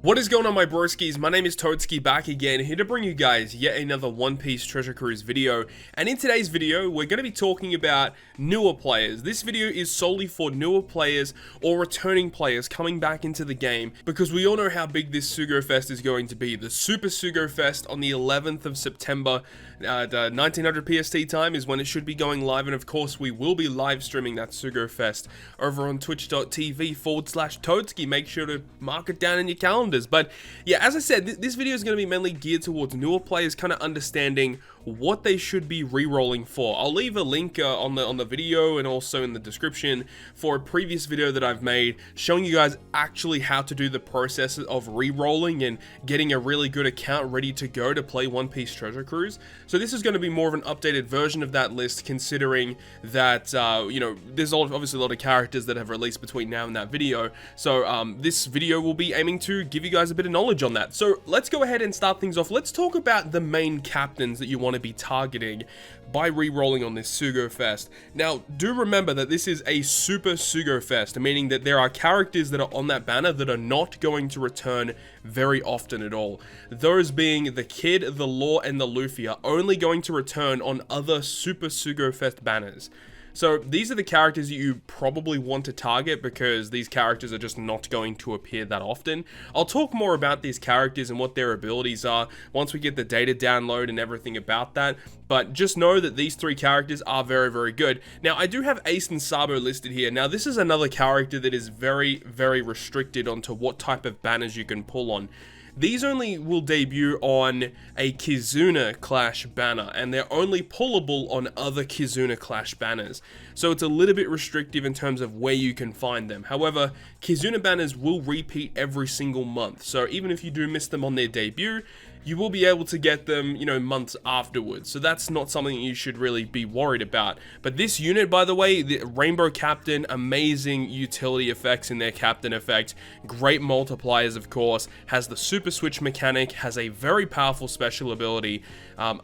What is going on, my broskiis? My name is Toadskii, back again, here to bring you guys yet another One Piece Treasure Cruise video. And in today's video, we're going to be talking about newer players. This video is solely for newer players or returning players coming back into the game, because we all know how big this Sugo-Fest is going to be. The Super Sugo-Fest on the 11th of September, the 1900 PST time is when it should be going live, and of course we will be live streaming that Sugo-Fest over on twitch.tv/Toadskii. Make sure to mark it down in your calendar. But yeah, as I said, this video is going to be mainly geared towards newer players kind of understanding what they should be re-rolling for. I'll leave a link on the video and also in the description for a previous video that I've made showing you guys actually how to do the process of re-rolling and getting a really good account ready to go to play One Piece Treasure Cruise. So this is going to be more of an updated version of that list, considering that you know, there's obviously a lot of characters that have released between now and that video. So this video will be aiming to give you guys a bit of knowledge on that. So let's go ahead and start things off. Let's talk about the main captains that you want to be targeting by re-rolling on this Sugo-Fest. Now, do remember that this is a Super Sugo-Fest, meaning that there are characters that are on that banner that are not going to return very often at all. Those being the Kid, the Law, and the Luffy are only going to return on other Super Sugo-Fest banners. So these are the characters that you probably want to target, because these characters are just not going to appear that often. I'll talk more about these characters and what their abilities are once we get the data download and everything about that, but just know that these three characters are very, very good. Now, I do have Ace and Sabo listed here. Now, this is another character that is very, very restricted onto what type of banners you can pull on. These only will debut on a Kizuna Clash banner, and they're only pullable on other Kizuna Clash banners. So it's a little bit restrictive in terms of where you can find them. However, Kizuna banners will repeat every single month. So even if you do miss them on their debut, you will be able to get them, you know, months afterwards. So that's not something you should really be worried about. But this unit, by the way, the Rainbow Captain, amazing utility effects in their Captain effect, great multipliers, of course, has the Super Switch mechanic, has a very powerful special ability.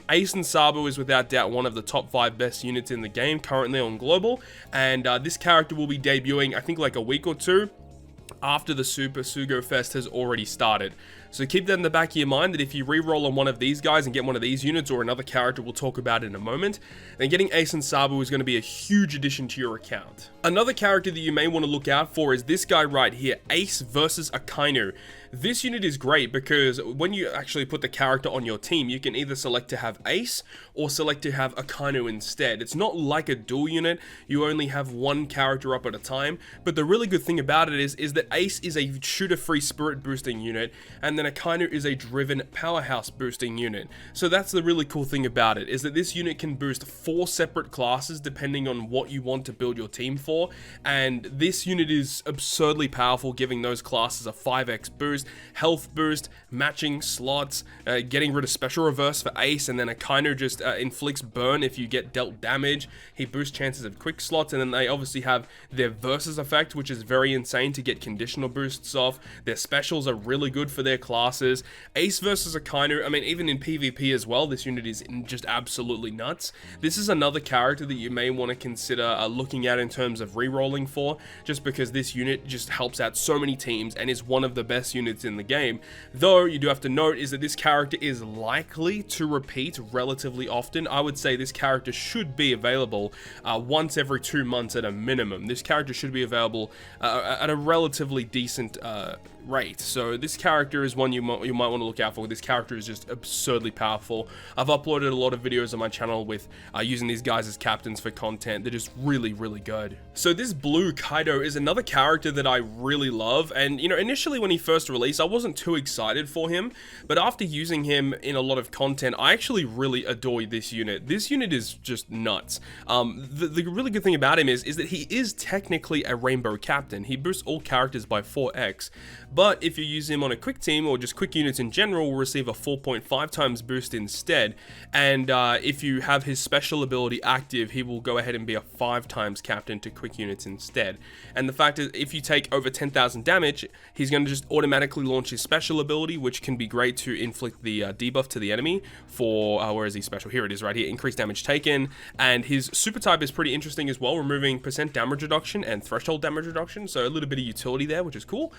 Ace and Sabo is without doubt one of the top 5 best units in the game currently on Global, and this character will be debuting, I think, like a week or two after the Super Sugo-Fest has already started. So keep that in the back of your mind, that if you re-roll on one of these guys and get one of these units or another character we'll talk about in a moment, then getting Ace and Sabo is going to be a huge addition to your account. Another character that you may want to look out for is this guy right here, Ace versus Akainu. This unit is great because when you actually put the character on your team, you can either select to have Ace or select to have Akainu instead. It's not like a dual unit, you only have one character up at a time, but the really good thing about it is that Ace is a shooter-free spirit boosting unit, and then Akainu is a driven powerhouse boosting unit. So that's the really cool thing about it, is that this unit can boost 4 separate classes depending on what you want to build your team for, and this unit is absurdly powerful, giving those classes a 5x boost, health boost, matching slots, getting rid of special reverse for Ace, and then Akainu just inflicts burn if you get dealt damage. He boosts chances of quick slots, and then they obviously have their versus effect, which is very insane to get conditional boosts off. Their specials are really good for their classes. Ace versus Akainu, I mean, even in PvP as well, this unit is just absolutely nuts. This is another character that you may want to consider looking at in terms of re-rolling for, just because this unit just helps out so many teams and is one of the best units in the game. Though you do have to note is that this character is likely to repeat relatively often. I would say this character should be available once every 2 months at a minimum. This character should be available at a relatively decent rate. So this character is one you might want to look out for. This character is just absurdly powerful. I've uploaded a lot of videos on my channel with using these guys as captains for content. They're just really, really good. So this Blue Kaido is another character that I really love, and you know, initially when he first released, I wasn't too excited for him, but after using him in a lot of content, I actually really adore this unit. This unit is just nuts. The really good thing about him is that he is technically a Rainbow Captain. He boosts all characters by 4x, but if you use him on a quick team or just quick units in general, will receive a 4.5 times boost instead. And if you have his special ability active, he will go ahead and be a 5 times captain to quick units instead. And the fact is, if you take over 10,000 damage, he's going to just automatically launch his special ability, which can be great to inflict the debuff to the enemy for, where is he special? Here it is right here, increased damage taken. And his super type is pretty interesting as well, removing % damage reduction and threshold damage reduction, so a little bit of utility there, which is cool.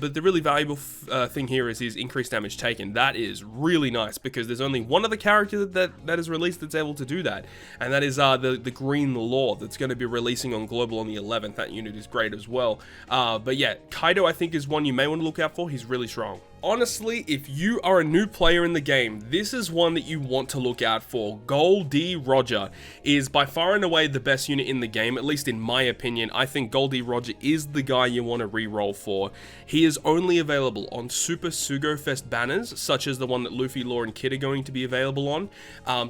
But the really valuable thing here is his increased damage taken. That is really nice because there's only one other character that is released that's able to do that, and that is the Green Lord that's going to be releasing on Global on the 11th. That unit is great as well. But yeah, Kaido I think is one you may want to look out for. He's really strong. Honestly, if you are a new player in the game, this is one that you want to look out for. Goldie Roger is by far and away the best unit in the game, at least in my opinion. I think Goldie Roger is the guy you want to reroll for. He is only available on Super Sugo-Fest banners, such as the one that Luffy, Law, and Kid are going to be available on.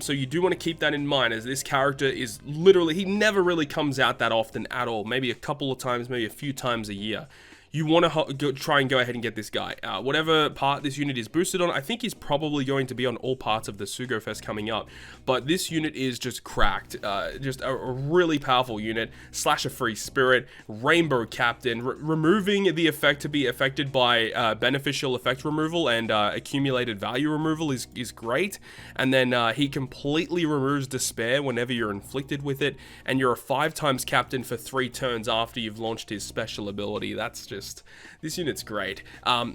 So you do want to keep that in mind, as this character is literally, he never really comes out that often at all. Maybe a couple of times, maybe a few times a year. You want to try and go ahead and get this guy. Whatever part this unit is boosted on, I think he's probably going to be on all parts of the Sugo-Fest coming up. But this unit is just cracked. Just a really powerful unit. Slash a free spirit. Rainbow Captain. Removing the effect to be affected by beneficial effect removal and accumulated value removal is great. And then he completely removes despair whenever you're inflicted with it. And you're a 5x captain for 3 turns after you've launched his special ability. That's just... this unit's great.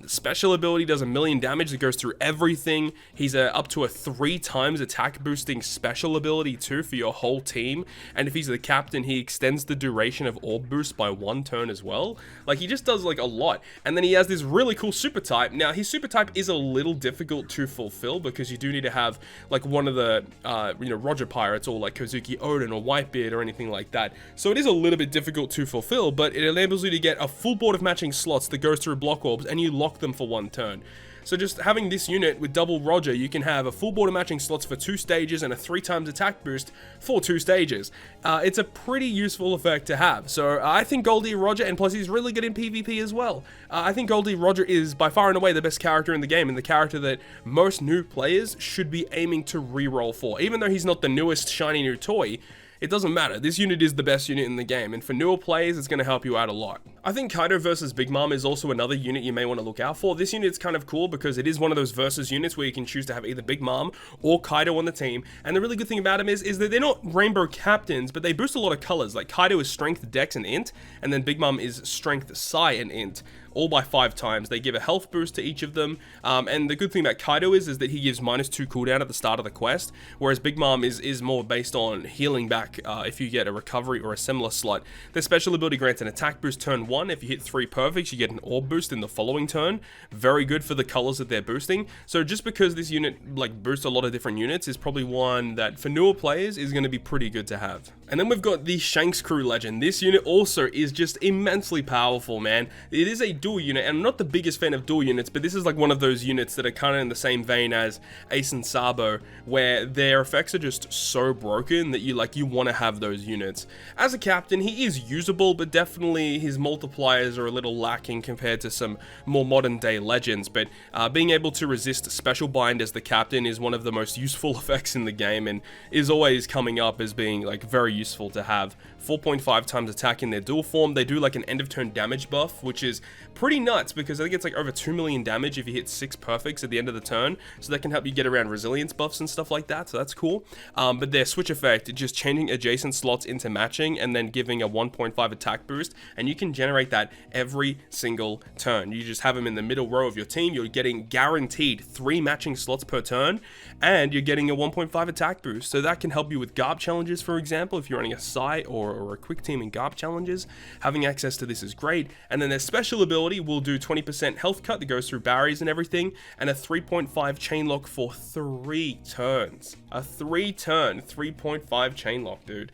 Special ability does 1,000,000 damage that goes through everything. He's up to a 3x attack boosting special ability too for your whole team. And if he's the captain, he extends the duration of orb boost by 1 turn as well. Like, he just does like a lot. And then he has this really cool super type. Now, his super type is a little difficult to fulfill because you do need to have like one of the Roger Pirates or like Kozuki Odin or Whitebeard or anything like that. So it is a little bit difficult to fulfill, but it enables you to get a full board of matching slots that goes through block orbs and you lock them for 1 turn. So just having this unit with double Roger, you can have a full board of matching slots for 2 stages and a 3x attack boost for 2 stages. It's a pretty useful effect to have. So I think Goldie Roger, and plus he's really good in PvP as well. I think Goldie Roger is by far and away the best character in the game, and the character that most new players should be aiming to reroll for. Even though he's not the newest shiny new toy, it doesn't matter. This unit is the best unit in the game, and for newer players, it's going to help you out a lot. I think Kaido versus Big Mom is also another unit you may want to look out for. This unit's kind of cool because it is one of those versus units where you can choose to have either Big Mom or Kaido on the team. And the really good thing about them is that they're not rainbow captains, but they boost a lot of colors. Like Kaido is Strength, Dex, and Int, and then Big Mom is Strength, Psi, and Int. All by 5x. They give a health boost to each of them, and the good thing about Kaido is that he gives -2 cooldown at the start of the quest, whereas Big Mom is more based on healing back if you get a recovery or a similar slot. Their special ability grants an attack boost turn 1. If you hit 3 perfects, you get an orb boost in the following turn. Very good for the colors that they're boosting. So just because this unit like boosts a lot of different units is probably one that for newer players is going to be pretty good to have. And then we've got the Shanks Crew Legend. This unit also is just immensely powerful, man. It is a dual unit, and I'm not the biggest fan of dual units, but this is like one of those units that are kind of in the same vein as Ace and Sabo, where their effects are just so broken that you want to have those units. As a captain, he is usable, but definitely his multipliers are a little lacking compared to some more modern day legends, but being able to resist Special Bind as the captain is one of the most useful effects in the game, and is always coming up as being like very useful to have. 4.5x attack in their dual form. They do like an end of turn damage buff, which is pretty nuts because I think it's like over 2 million damage if you hit 6 perfects at the end of the turn, so that can help you get around resilience buffs and stuff like that, so that's cool. But their switch effect, just changing adjacent slots into matching and then giving a 1.5 attack boost, and you can generate that every single turn. You just have them in the middle row of your team, you're getting guaranteed 3 matching slots per turn, and you're getting a 1.5 attack boost, so that can help you with Garb challenges, for example, if you're running a Psi or a quick team in Garb challenges. Having access to this is great. And then their special ability will do 20% health cut that goes through barriers and everything, and a 3.5 chain lock for 3 turns. A 3-turn 3.5 chain lock, dude.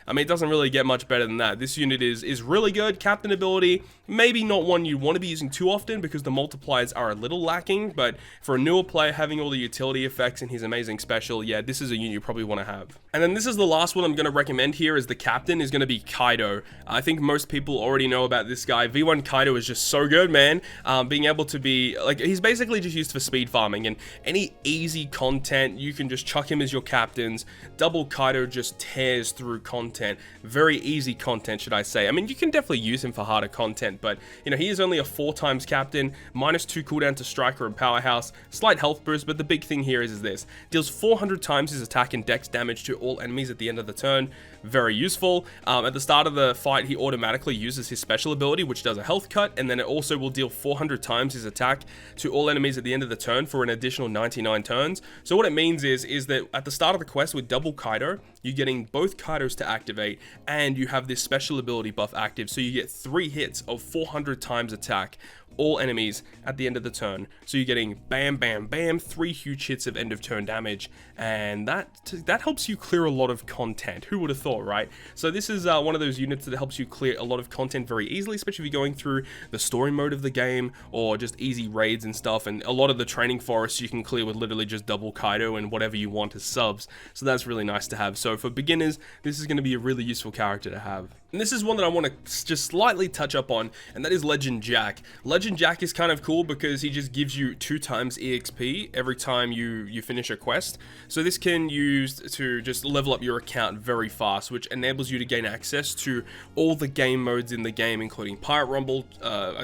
I mean, it doesn't really get much better than that. This unit is really good. Captain ability, maybe not one you want to be using too often because the multipliers are a little lacking, but for a newer player having all the utility effects and his amazing special, yeah, this is a unit you probably want to have. And then this is the last one I'm going to recommend here as the captain is going to be Kaido. I think most people already know about this guy. V1 Kaido is just so good, man. Being able to be, like, he's basically just used for speed farming, and any easy content, you can just chuck him as your captains. Double Kaido just tears through content. Very easy content, should I say. I mean, you can definitely use him for harder content, content. But, you know, he is only a 4 times captain, -2 cooldown to striker and powerhouse, slight health boost, but the big thing here is this. Deals 400 times his attack and dex damage to all enemies at the end of the turn. Very useful. At the start of the fight, he automatically uses his special ability, which does a health cut, and then it also will deal 400 times his attack to all enemies at the end of the turn for an additional 99 turns. So what it means is that at the start of the quest with double Kaido, you're getting both Kaidos to activate, and you have this special ability buff active, so you get 3 hits of 400 times attack, all enemies at the end of the turn. So you're getting bam, bam, bam, 3 huge hits of end of turn damage, and that helps you clear a lot of content. Who would have thought, right? So this is one of those units that helps you clear a lot of content very easily, especially if you're going through the story mode of the game or just easy raids and stuff. And a lot of the training forests you can clear with literally just double Kaido and whatever you want as subs. So that's really nice to have. So for beginners, this is going to be a really useful character to have. And this is one that I want to just slightly touch up on, and that is Legend Jack. Legend Jack is kind of cool because he just gives you 2 times EXP every time you finish a quest. So this can use to just level up your account very fast, which enables you to gain access to all the game modes in the game, including Pirate Rumble,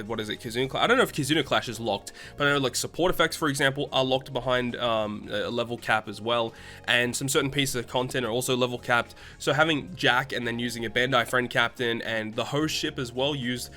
what is it, Kizuna Clash? I don't know if Kizuna Clash is locked, but I know like support effects, for example, are locked behind a level cap as well, and some certain pieces of content are also level capped. So having Jack and then using a Bandai friend captain and the host ship as well, used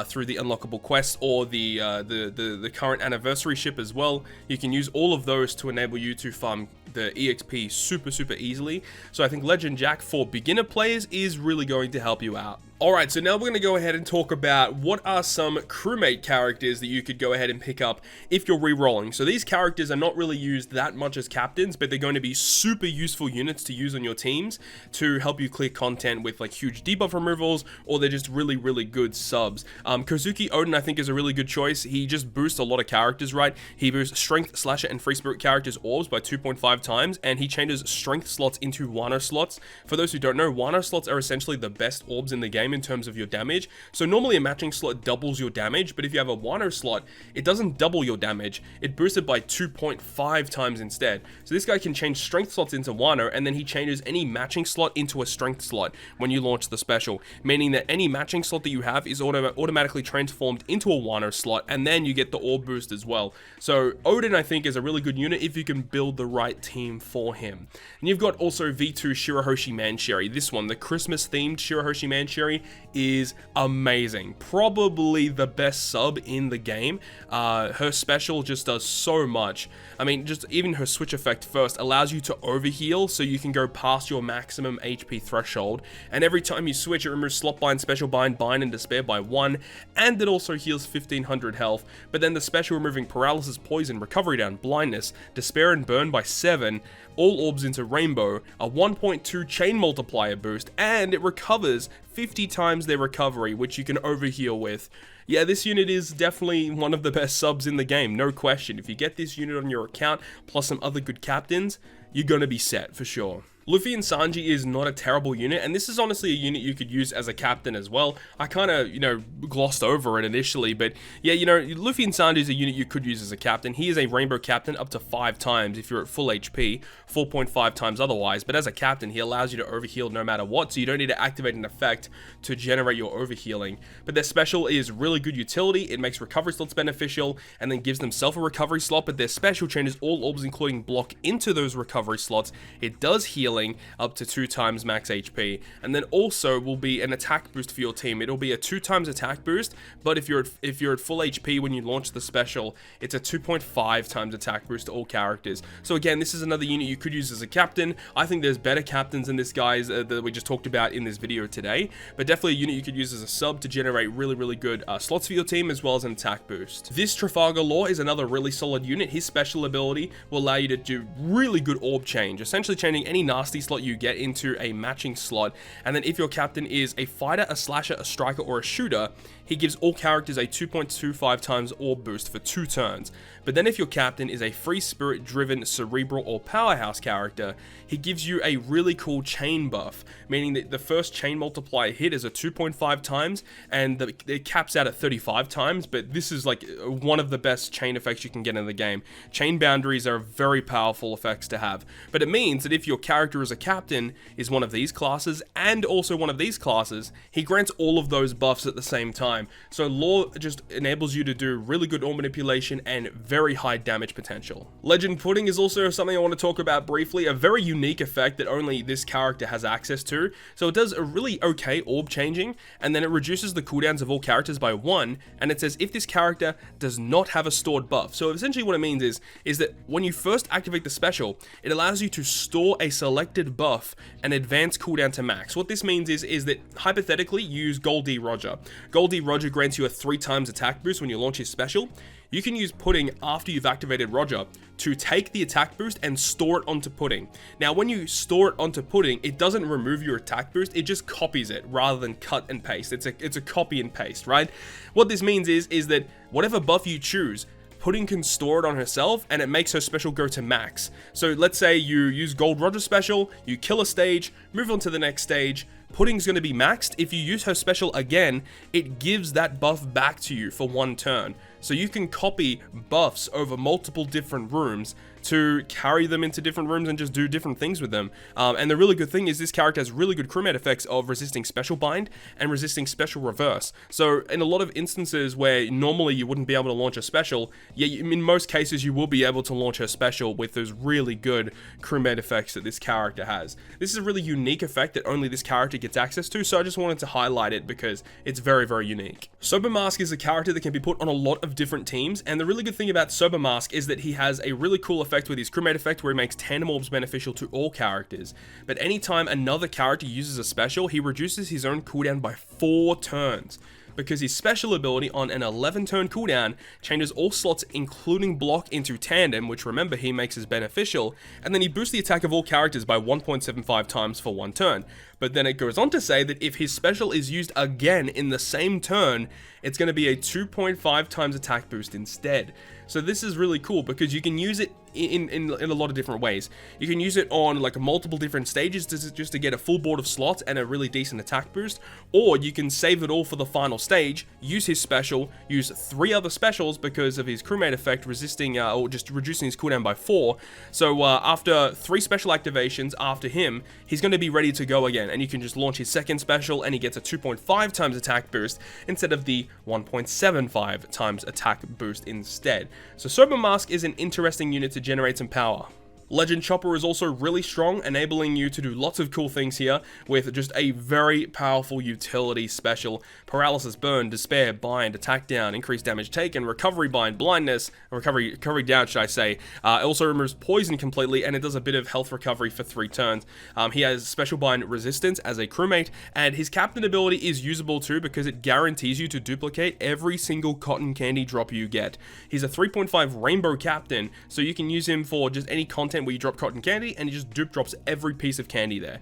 through the unlockable quest or the current anniversary ship as well, you can use all of those to enable you to farm the EXP super easily. So I think Legend Jack for beginner players is really going to help you out. Alright, so now we're going to go ahead and talk about what are some crewmate characters that you could go ahead and pick up if you're re-rolling. So these characters are not really used that much as captains, but they're going to be super useful units to use on your teams to help you clear content with like huge debuff removals, or they're just really good subs. Kozuki Odin I think is a really good choice. He just boosts a lot of characters, right? He boosts Strength, Slasher, and Free Spirit characters' orbs by 2.5 times, and he changes Strength slots into Wano slots. For those who don't know, Wano slots are essentially the best orbs in the game in terms of your damage. So normally a matching slot doubles your damage, but if you have a Wano slot, it doesn't double your damage. It boosts it by 2.5 times instead. So this guy can change strength slots into Wano, and then he changes any matching slot into a strength slot when you launch the special, meaning that any matching slot that you have is automatically transformed into a Wano slot, and then you get the orb boost as well. So Odin I think is a really good unit if you can build the right team for him. And you've got also V2 Shirahoshi Mancherry. This one, the Christmas themed Shirahoshi Mancherry, is amazing. Probably the best sub in the game. Her special just does so much. I mean, just even her switch effect first allows you to overheal, so you can go past your maximum HP threshold, and every time you switch it removes slot bind, special bind, bind, and despair by 1, and it also heals 1500 health. But then the special removing paralysis, poison, recovery down, blindness, despair, and burn by 7, all orbs into rainbow, a 1.2 chain multiplier boost, and it recovers 50 times their recovery, which you can overheal with. Yeah, this unit is definitely one of the best subs in the game, no question. If you get this unit on your account, plus some other good captains, you're gonna be set for sure. Luffy and Sanji is not a terrible unit, and this is honestly a unit you could use as a captain as well. I kind of, glossed over it initially, but yeah, Luffy and Sanji is a unit you could use as a captain. He is a rainbow captain up to 5 times if you're at full HP, 4.5 times otherwise, but as a captain, he allows you to overheal no matter what, so you don't need to activate an effect to generate your overhealing. But their special is really good utility. It makes recovery slots beneficial, and then gives themselves a recovery slot, but their special changes all orbs including block into those recovery slots. It does heal up to 2 times max HP, and then also will be an attack boost for your team. It'll be a 2 times attack boost, but if you're at full HP when you launch the special, it's a 2.5 times attack boost to all characters. So again, this is another unit you could use as a captain. I think there's better captains than this guy that we just talked about in this video today, but definitely a unit you could use as a sub to generate really good slots for your team, as well as an attack boost. This Trafalgar Law is another really solid unit. His special ability will allow you to do really good orb change, essentially changing any nasty slot you get into a matching slot. And then if your captain is a fighter, a slasher, a striker, or a shooter, he gives all characters a 2.25 times orb boost for 2 turns. But then if your captain is a free spirit driven cerebral or powerhouse character, he gives you a really cool chain buff, meaning that the first chain multiplier hit is a 2.5 times, and it caps out at 35 times, but this is like one of the best chain effects you can get in the game. Chain boundaries are very powerful effects to have, but it means that if your character character is a captain, is one of these classes, and also one of these classes, he grants all of those buffs at the same time. So Lore just enables you to do really good orb manipulation and very high damage potential. Legend Pudding is also something I want to talk about briefly, a very unique effect that only this character has access to. So it does a really okay orb changing, and then it reduces the cooldowns of all characters by 1, and it says if this character does not have a stored buff. So essentially what it means is that when you first activate the special, it allows you to store a selected buff and advance cooldown to max. What this means is that hypothetically you use Goldie Roger. Goldie Roger grants you a 3x attack boost when you launch his special. You can use Pudding after you've activated Roger to take the attack boost and store it onto Pudding. Now, when you store it onto Pudding, it doesn't remove your attack boost, it just copies it rather than cut and paste. It's a copy and paste, right? What this means is that whatever buff you choose, Pudding can store it on herself, and it makes her special go to max. So let's say you use Gold Roger special, you kill a stage, move on to the next stage, Pudding's going to be maxed. If you use her special again, it gives that buff back to you for 1 turn. So you can copy buffs over multiple different rooms to carry them into different rooms and just do different things with them. And the really good thing is this character has really good crewmate effects of resisting special bind and resisting special reverse. So in a lot of instances where normally you wouldn't be able to launch a special, in most cases you will be able to launch her special with those really good crewmate effects that this character has. This is a really unique effect that only this character gets access to, so I just wanted to highlight it because it's very, very unique. Sober Mask is a character that can be put on a lot of different teams, and the really good thing about Sober Mask is that he has a really cool effect with his crewmate effect where he makes tandem orbs beneficial to all characters. But anytime another character uses a special, he reduces his own cooldown by 4 turns. Because his special ability on an 11-turn cooldown changes all slots including block into tandem, which remember he makes as beneficial, and then he boosts the attack of all characters by 1.75 times for 1 turn. But then it goes on to say that if his special is used again in the same turn, it's going to be a 2.5 times attack boost instead. So this is really cool because you can use it in a lot of different ways. You can use it on like multiple different stages just to get a full board of slots and a really decent attack boost, or you can save it all for the final stage, use his special, use 3 other specials because of his crewmate effect resisting or just reducing his cooldown by 4. So after 3 special activations after him, he's going to be ready to go again, and you can just launch his second special and he gets a 2.5 times attack boost instead of the 1.75 times attack boost instead. So Sober Mask is an interesting unit to generate some power. Legend Chopper is also really strong, enabling you to do lots of cool things here with just a very powerful utility special. Paralysis, Burn, Despair, Bind, Attack Down, Increased Damage Taken, Recovery Bind, Blindness, Recovery Down should I say. It also removes Poison completely, and it does a bit of health recovery for 3 turns. He has Special Bind Resistance as a crewmate, and his Captain ability is usable too because it guarantees you to duplicate every single cotton candy drop you get. He's a 3.5 Rainbow Captain, so you can use him for just any content where you drop cotton candy and he just dupe drops every piece of candy there.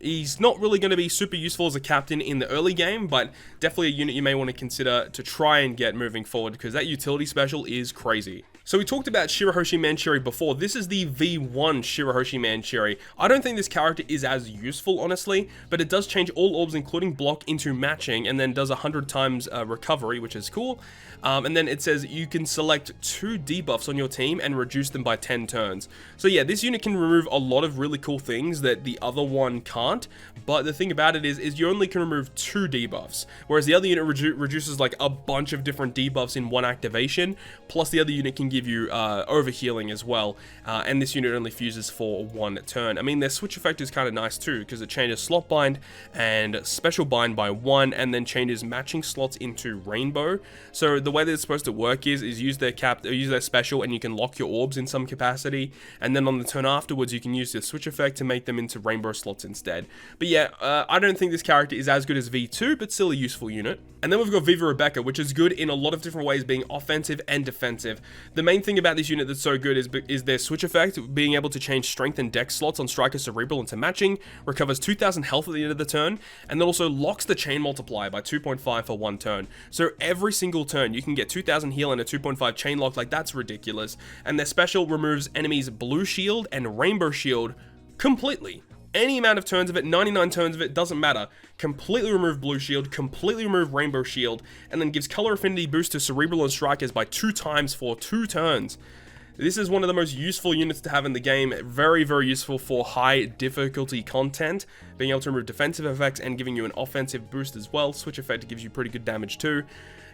He's not really going to be super useful as a captain in the early game, but definitely a unit you may want to consider to try and get moving forward because that utility special is crazy. So we talked about Shirahoshi Manchiri before. This is the V1 Shirahoshi Manchiri. I don't think this character is as useful, honestly, but it does change all orbs, including block, into matching, and then does 100 times recovery, which is cool. And then it says you can select 2 debuffs on your team and reduce them by 10 turns. So yeah, this unit can remove a lot of really cool things that the other one can't, but the thing about it is you only can remove 2 debuffs, whereas the other unit reduces like a bunch of different debuffs in one activation, plus the other unit can give you overhealing as well, and this unit only fuses for 1 turn. I mean, their switch effect is kind of nice too, because it changes slot bind and special bind by 1, and then changes matching slots into rainbow. So the way that it's supposed to work is use their special, and you can lock your orbs in some capacity, and then on the turn afterwards you can use the switch effect to make them into rainbow slots instead. But yeah, I don't think this character is as good as V2, but still a useful unit. And then we've got Viva Rebecca, which is good in a lot of different ways, being offensive and defensive. The main thing about this unit that's so good is their switch effect, being able to change strength and dex slots on Striker Cerebral into matching, recovers 2,000 health at the end of the turn, and then also locks the chain multiplier by 2.5 for 1 turn. So every single turn you can get 2,000 heal and a 2.5 chain lock. Like, that's ridiculous. And their special removes enemies' blue shield and rainbow shield completely. Any amount of turns of it, 99 turns of it, doesn't matter. Completely remove blue shield, completely remove rainbow shield, and then gives color affinity boost to Cerebral and Strikers by 2 times for 2 turns. This is one of the most useful units to have in the game. Very, very useful for high difficulty content. Being able to remove defensive effects and giving you an offensive boost as well. Switch effect gives you pretty good damage too.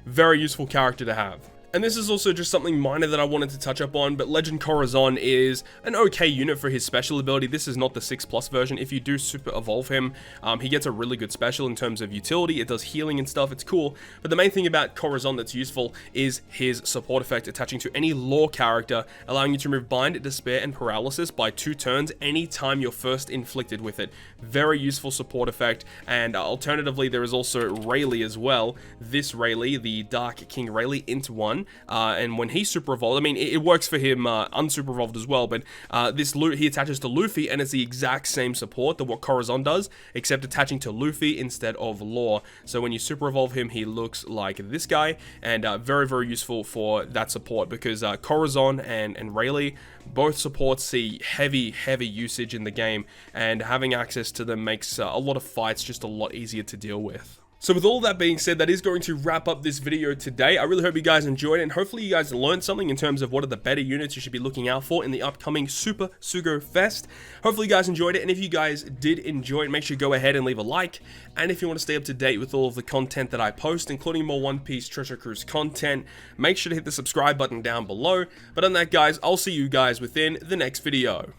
Very useful character to have. And this is also just something minor that I wanted to touch up on, but Legend Corazon is an okay unit for his special ability. This is not the 6+ version. If you do super evolve him, he gets a really good special in terms of utility. It does healing and stuff. It's cool. But the main thing about Corazon that's useful is his support effect attaching to any lore character, allowing you to remove Bind, Despair, and Paralysis by 2 turns anytime you're first inflicted with it. Very useful support effect. And alternatively, there is also Rayleigh as well. This Rayleigh, the Dark King Rayleigh, int 1. And when he's super evolved, I mean, it works for him unsuper evolved as well, but he attaches to Luffy, and it's the exact same support that what Corazon does, except attaching to Luffy instead of lore. So when you super evolve him, he looks like this guy, and very, very useful for that support, because Corazon and Rayleigh, both supports see heavy usage in the game, and having access to them makes a lot of fights just a lot easier to deal with. So with all that being said, that is going to wrap up this video today. I really hope you guys enjoyed it, and hopefully you guys learned something in terms of what are the better units you should be looking out for in the upcoming Super Sugo-Fest. Hopefully you guys enjoyed it, and if you guys did enjoy it, make sure you go ahead and leave a like. And if you want to stay up to date with all of the content that I post, including more One Piece Treasure Cruise content, make sure to hit the subscribe button down below. But on that, guys, I'll see you guys within the next video.